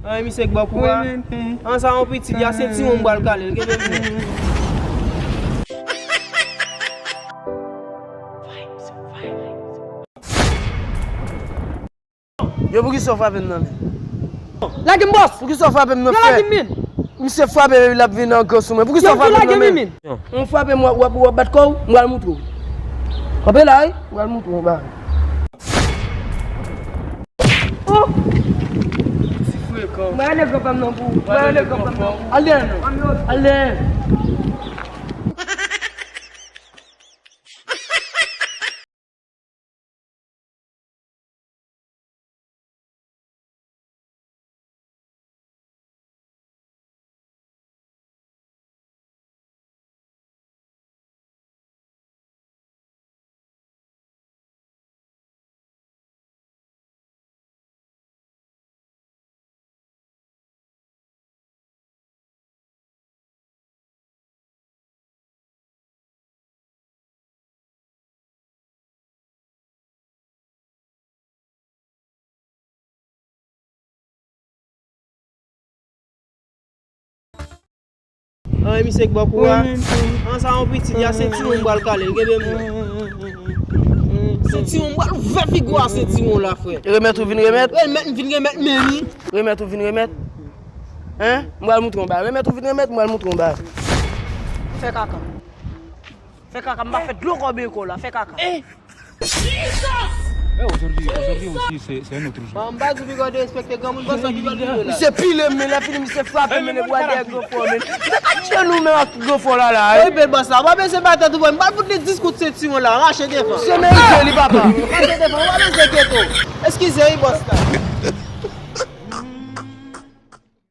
Ay, mi sek bakou ba? An sa an piti, ya senti moun mbal kale. Yo pou ki so fapem nan men? Lagi mbos! Pou ki so fapem nan Yo fè? lagi min! Mi se fapem la vin nan konsoumen. Pou ki so Yo fapem lagi nan men? min! On fapem wap bat kou, mwal moutrou. Wape la ay? Mwal moutrou ba. Oh! Si fwe kou. Mwen ane kopam nan pou. Mwen ane kopam nan pou. Ale nou. Ale. Ay, mi sek bakou ba? An sa an piti, ya senti moun mbal kale. Senti moun mbal ve figwa senti moun la fwe. Remet ou vin remet? Vin remet meni. Remet ou vin remet? Hein? Mwal moutron ba. Remet ou vin remet, mwal moutron ba. Fè kaka. Fè kaka, mba fè dlo kobe ko la. Fè kaka. Aujourd'hui aussi, c'est un autre jour. Mba zou bi gade respekte gamoun basan ki gade Mi la. se pile men, la fini mi se frappe men, e wade a grofo men. Se ka tche nou men ak grofo la la. Oye bel basa, wabe se bata tou bon. Mbal foute le diskout senti moun la, rache defan. Se merite li papa. Rache defan, wabe se keto. Eskize yi bosta.